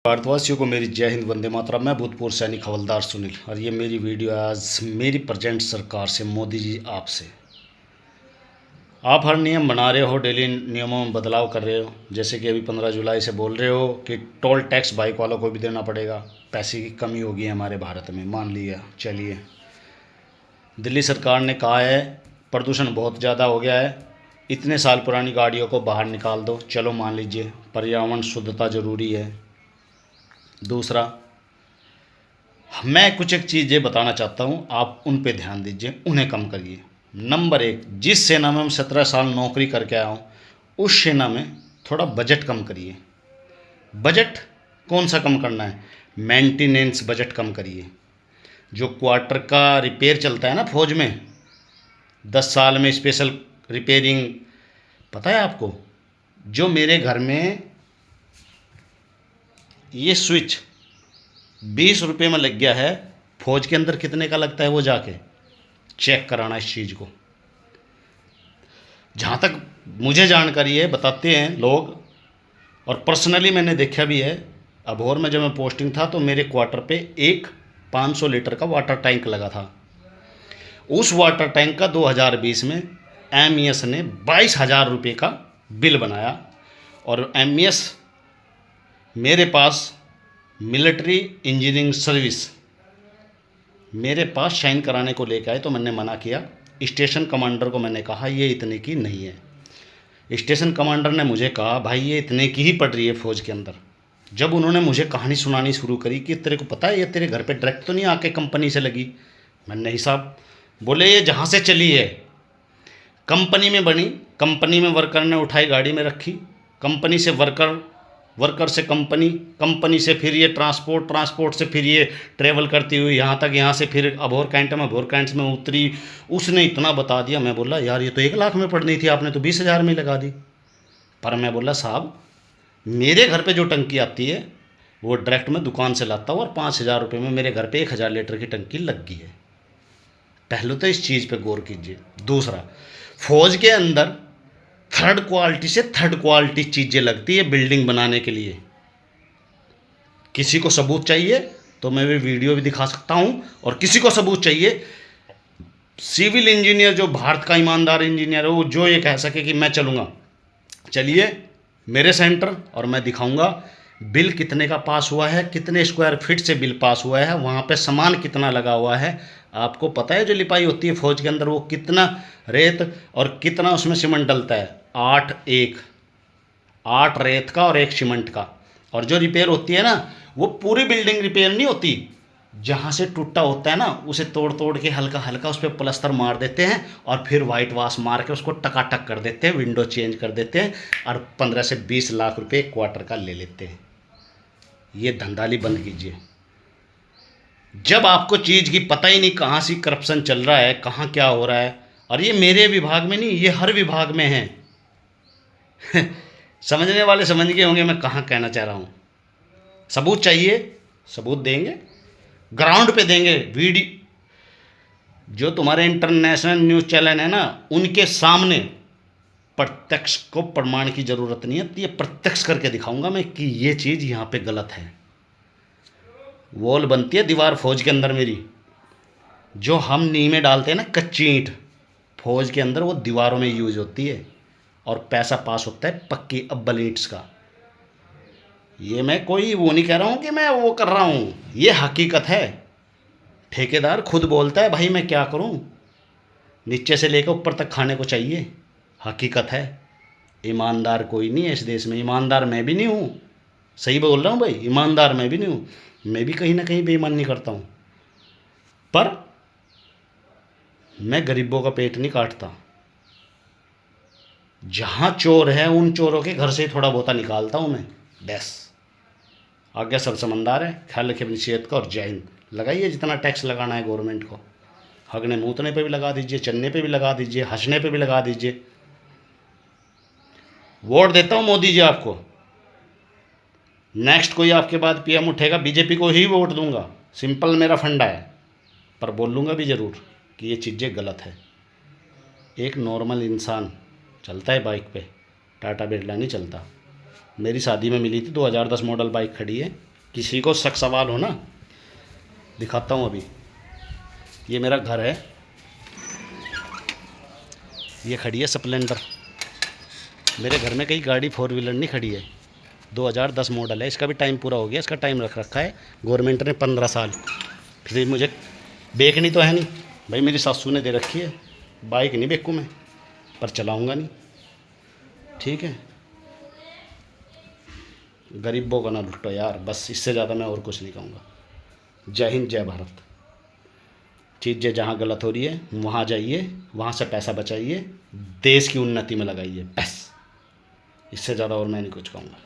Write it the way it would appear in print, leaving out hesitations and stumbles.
भारतवासियों को मेरी जय हिंद, वंदे मातरम। मैं भूतपूर्व सैनिक हवलदार सुनील और ये मेरी वीडियो है आज मेरी प्रेजेंट सरकार से। मोदी जी आपसे, आप हर नियम बना रहे हो, डेली नियमों में बदलाव कर रहे हो। जैसे कि अभी 15 जुलाई से बोल रहे हो कि टोल टैक्स बाइक वालों को भी देना पड़ेगा, पैसे की कमी होगी हमारे भारत में। मान लिया, चलिए। दिल्ली सरकार ने कहा है प्रदूषण बहुत ज़्यादा हो गया है, इतने साल पुरानी गाड़ियों को बाहर निकाल दो। चलो मान लीजिए, पर्यावरण शुद्धता ज़रूरी है। दूसरा, मैं कुछ एक चीज़ें बताना चाहता हूँ, आप उन पे ध्यान दीजिए, उन्हें कम करिए। नंबर एक, जिस सेना में मैं 17 साल नौकरी करके आया हूँ, उस सेना में थोड़ा बजट कम करिए। बजट कौन सा कम करना है? मेंटेनेंस बजट कम करिए। जो क्वार्टर का रिपेयर चलता है ना फौज में, 10 साल में स्पेशल रिपेयरिंग, पता है आपको? जो मेरे घर में ये स्विच 20 रुपये में लग गया है, फौज के अंदर कितने का लगता है वो जाके चेक कराना इस चीज़ को। जहाँ तक मुझे जानकारी है, बताते हैं लोग, और पर्सनली मैंने देखा भी है। अबोहर में जब मैं पोस्टिंग था तो मेरे क्वार्टर पे एक 500 लीटर का वाटर टैंक लगा था। उस वाटर टैंक का 2020 में MES ने 22,000 रुपये का बिल बनाया। और MES मेरे पास मिलिट्री इंजीनियरिंग सर्विस मेरे पास साइन कराने को लेकर आए तो मैंने मना किया। स्टेशन कमांडर को मैंने कहा ये इतने की नहीं है। स्टेशन कमांडर ने मुझे कहा भाई ये इतने की ही पड़ रही है फ़ौज के अंदर। जब उन्होंने मुझे कहानी सुनानी शुरू करी कि तेरे को पता है ये तेरे घर पे डायरेक्ट तो नहीं आके कंपनी से लगी, मैंने नहीं साहब। बोले ये जहाँ से चली है कंपनी में बनी, कंपनी में वर्कर ने उठाई गाड़ी में रखी, कंपनी से वर्कर से कंपनी, कंपनी से फिर ये ट्रांसपोर्ट से फिर ये ट्रेवल करती हुई यहाँ तक, यहाँ से फिर अबोहर कैंट में उतरी। उसने इतना बता दिया। मैं बोला यार ये तो 1 लाख में पड़नी थी, आपने तो 20,000 में लगा दी। पर मैं बोला साहब मेरे घर पे जो टंकी आती है वो डायरेक्ट मैं दुकान से लाता हूँ और 5,000 रुपये में मेरे घर पे 1,000 लीटर की टंकी लग गई है। पहले तो इस चीज़ पे गौर कीजिए। दूसरा, फौज के अंदर थर्ड क्वालिटी से थर्ड क्वालिटी चीज़ें लगती है बिल्डिंग बनाने के लिए। किसी को सबूत चाहिए तो मैं भी वीडियो भी दिखा सकता हूं, और किसी को सबूत चाहिए सिविल इंजीनियर जो भारत का ईमानदार इंजीनियर है वो जो ये कह सके कि मैं चलूँगा, चलिए मेरे सेंटर और मैं दिखाऊंगा बिल कितने का पास हुआ है, कितने स्क्वायर फीट से बिल पास हुआ है, वहाँ पे सामान कितना लगा हुआ है। आपको पता है जो लिपाई होती है फौज के अंदर वो कितना रेत और कितना उसमें सीमेंट डलता है? 8 रेत का और 1 सीमेंट का। और जो रिपेयर होती है ना वो पूरी बिल्डिंग रिपेयर नहीं होती, जहाँ से टूटा होता है ना उसे तोड़ तोड़ के हल्का हल्का उस पर प्लास्टर मार देते हैं और फिर वाइट वाश मार के उसको टकाटक कर देते हैं, विंडो चेंज कर देते हैं और 15 से 20 लाख रुपए क्वार्टर का ले लेते हैं। ये धंधाली बंद कीजिए। जब आपको चीज़ की पता ही नहीं कहाँ से करप्शन चल रहा है, कहाँ क्या हो रहा है, और ये मेरे विभाग में नहीं, ये हर विभाग में है। समझने वाले समझ गए होंगे मैं कहाँ कहना चाह रहा हूँ। सबूत चाहिए, सबूत देंगे, ग्राउंड पे देंगे। वीडियो जो तुम्हारे इंटरनेशनल न्यूज़ चैनल है ना उनके सामने प्रत्यक्ष को प्रमाण की ज़रूरत नहीं है, ये प्रत्यक्ष करके दिखाऊंगा मैं कि ये चीज़ यहाँ पे गलत है। वॉल बनती है दीवार फौज के अंदर मेरी, जो हम नींव में डालते हैं ना कच्ची ईंट, फौज के अंदर वो दीवारों में यूज होती है और पैसा पास होता है पक्की अब्बल ईंट्स का। ये मैं कोई वो नहीं कह रहा हूँ कि मैं वो कर रहा हूँ, ये हकीकत है। ठेकेदार खुद बोलता है भाई मैं क्या करूँ, नीचे से लेकर ऊपर तक खाने को चाहिए। हकीकत है। ईमानदार कोई नहीं है इस देश में, ईमानदार मैं भी नहीं हूँ। सही बोल रहा हूँ भाई, ईमानदार मैं भी नहीं हूँ, मैं भी कहीं ना कहीं बेईमानी करता हूँ, पर मैं गरीबों का पेट नहीं काटता। जहाँ चोर है उन चोरों के घर से थोड़ा बहुता निकालता हूँ मैं, बस। आगे सब समझदार है। ख्याल रखिए अपनी सेहत का और जय हिंद। लगाइए जितना टैक्स लगाना है गवर्नमेंट को, हगने मूतने पे भी लगा दीजिए, चलने पे भी लगा दीजिए, हंसने पे भी लगा दीजिए। वोट देता हूँ मोदी जी आपको, नेक्स्ट कोई आपके बाद PM उठेगा बीजेपी को ही वोट दूंगा, सिंपल मेरा फंडा है। पर बोलूँगा भी ज़रूर कि ये चीज़ें गलत है। एक नॉर्मल इंसान चलता है बाइक पे, टाटा बिरला नहीं चलता। मेरी शादी में मिली थी 2010 मॉडल बाइक खड़ी है, किसी को शक सवाल हो ना, दिखाता हूँ अभी। ये मेरा घर है, ये खड़ी है स्प्लेंडर। मेरे घर में कहीं गाड़ी 4 व्हीलर नहीं खड़ी है। 2010 मॉडल है, इसका भी टाइम पूरा हो गया। इसका टाइम रख रखा है गवर्नमेंट ने 15 साल। फिर मुझे बेचनी तो है नहीं भाई, मेरी सासू ने दे रखी है। बाइक नहीं बेचूँ मैं, पर चलाऊँगा नहीं, ठीक है। गरीबों को ना लुटो यार, बस इससे ज़्यादा मैं और कुछ नहीं कहूँगा। जय हिंद, जय भारत। चीज़ें जहाँ गलत हो रही है वहाँ जाइए, वहाँ से पैसा बचाइए, देश की उन्नति में लगाइए, बस। इससे ज़्यादा और मैं नहीं कुछ कहूँगा।